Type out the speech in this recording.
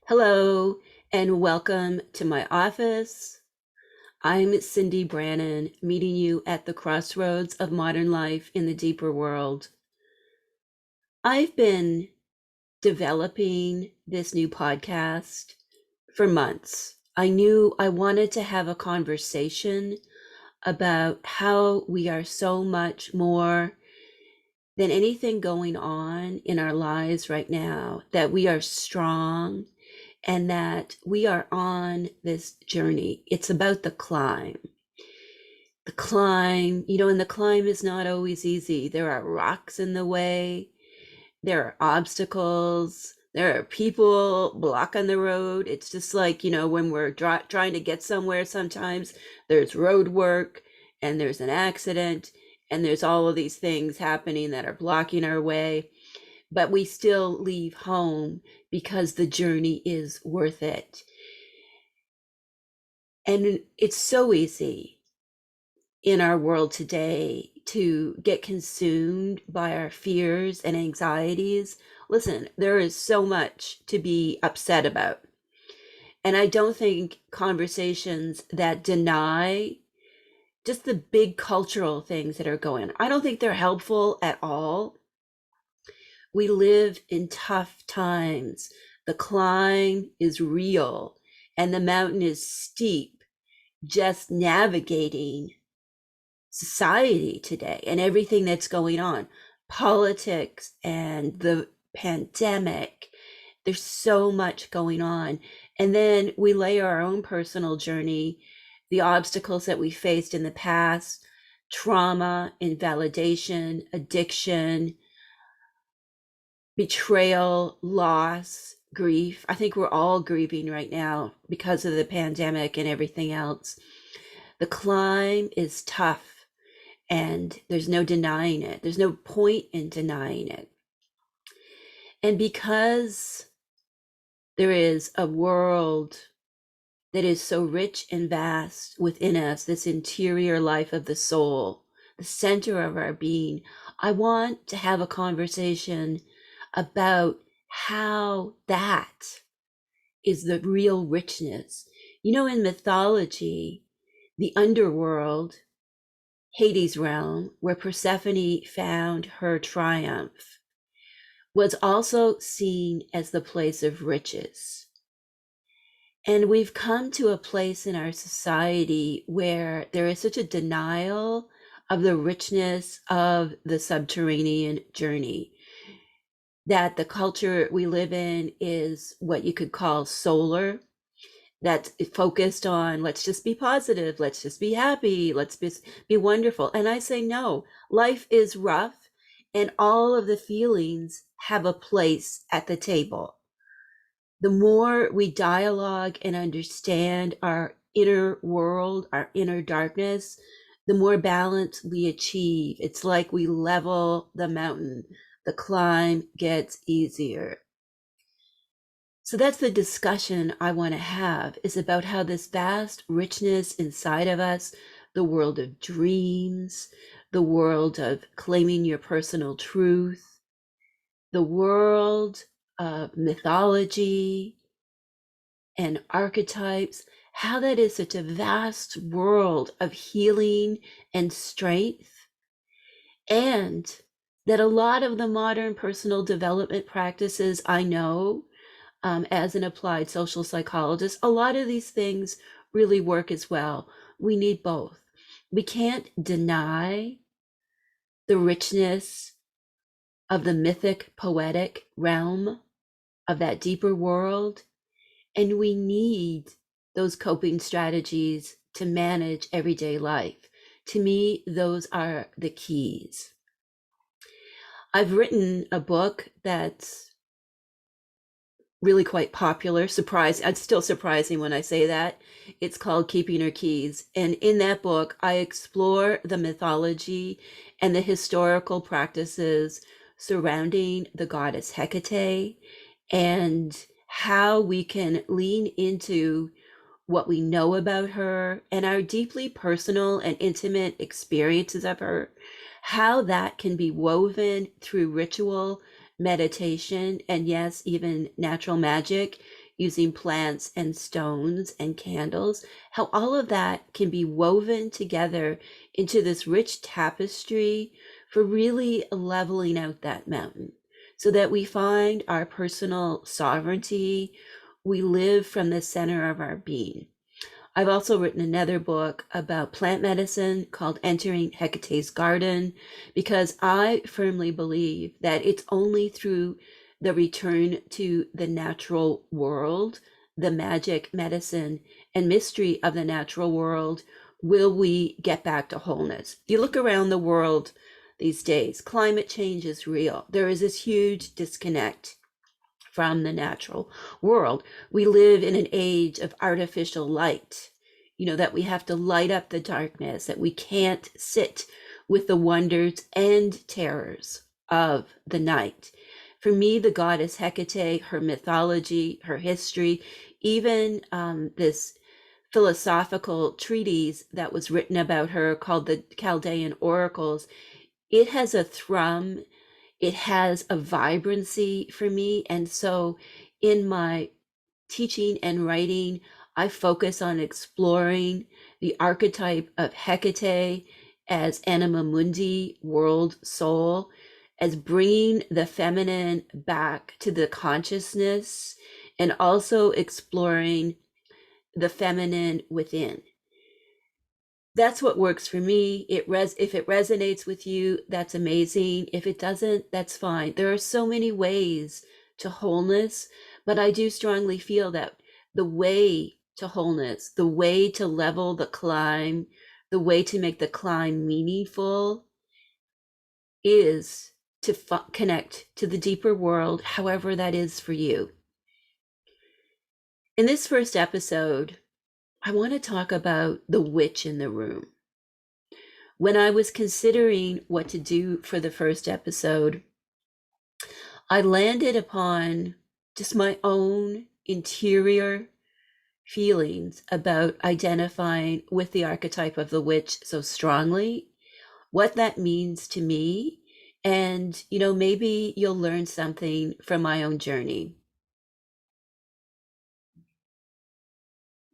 Hello, and welcome to my office. I'm Cindy Brannon, meeting you at the crossroads of modern life in the deeper world. I've been developing this new podcast for months. I knew I wanted to have a conversation about how we are so much more than anything going on in our lives right now, that we are strong and that we are on this journey. It's about the climb. The climb, and the climb is not always easy. There are rocks in the way, there are obstacles, there are people blocking the road. It's just like, when we're trying to get somewhere, sometimes there's road work and there's an accident and there's all of these things happening that are blocking our way, but we still leave home because the journey is worth it. And it's so easy in our world today to get consumed by our fears and anxieties. Listen, there is so much to be upset about. And I don't think conversations that deny just the big cultural things that are going on, I don't think they're helpful at all. We live in tough times. The climb is real and the mountain is steep. Just navigating society today and everything that's going on, politics and the pandemic. There's so much going on. And then we lay our own personal journey, the obstacles that we faced in the past, trauma, invalidation, addiction, betrayal, loss, grief. I think we're all grieving right now because of the pandemic and everything else. The climb is tough and there's no denying it. There's no point in denying it. And because there is a world that is so rich and vast within us, this interior life of the soul, the center of our being, I want to have a conversation about how that is the real richness. In mythology, the underworld, Hades' realm, where Persephone found her triumph, was also seen as the place of riches. And we've come to a place in our society where there is such a denial of the richness of the subterranean journey, that the culture we live in is what you could call solar, that's focused on let's just be positive, let's just be happy, let's be wonderful. And I say, no, life is rough and all of the feelings have a place at the table. The more we dialogue and understand our inner world, our inner darkness, the more balance we achieve. It's like we level the mountain. The climb gets easier. So that's the discussion I want to have, is about how this vast richness inside of us, the world of dreams, the world of claiming your personal truth, the world of mythology and archetypes, how that is such a vast world of healing and strength, and that a lot of the modern personal development practices I know, as an applied social psychologist, a lot of these things really work as well. We need both. We can't deny the richness of the mythic, poetic realm of that deeper world. And we need those coping strategies to manage everyday life. To me, those are the keys. I've written a book that's really quite popular. It's still surprising when I say that. It's called Keeping Her Keys. And in that book, I explore the mythology and the historical practices surrounding the goddess Hecate and how we can lean into what we know about her and our deeply personal and intimate experiences of her, how that can be woven through ritual, meditation, and yes, even natural magic using plants and stones and candles, how all of that can be woven together into this rich tapestry for really leveling out that mountain so that we find our personal sovereignty. We live from the center of our being. I've also written another book about plant medicine called Entering Hecate's Garden, because I firmly believe that it's only through the return to the natural world, the magic, medicine, and mystery of the natural world, will we get back to wholeness. If you look around the world these days, climate change is real. There is this huge disconnect from the natural world. We live in an age of artificial light, that we have to light up the darkness, that we can't sit with the wonders and terrors of the night. For me, the goddess Hecate, her mythology, her history, even this philosophical treatise that was written about her called the Chaldean Oracles, it has a thrum, it has a vibrancy for me. And so in my teaching and writing, I focus on exploring the archetype of Hecate as anima mundi, world soul, as bringing the feminine back to the consciousness, and also exploring the feminine within. That's what works for me. If it resonates with you, that's amazing. If it doesn't, that's fine. There are so many ways to wholeness, but I do strongly feel that the way to wholeness, the way to level the climb, the way to make the climb meaningful is to connect to the deeper world, however that is for you. In this first episode, I want to talk about the witch in the room. When I was considering what to do for the first episode, I landed upon just my own interior feelings about identifying with the archetype of the witch so strongly, what that means to me, and maybe you'll learn something from my own journey.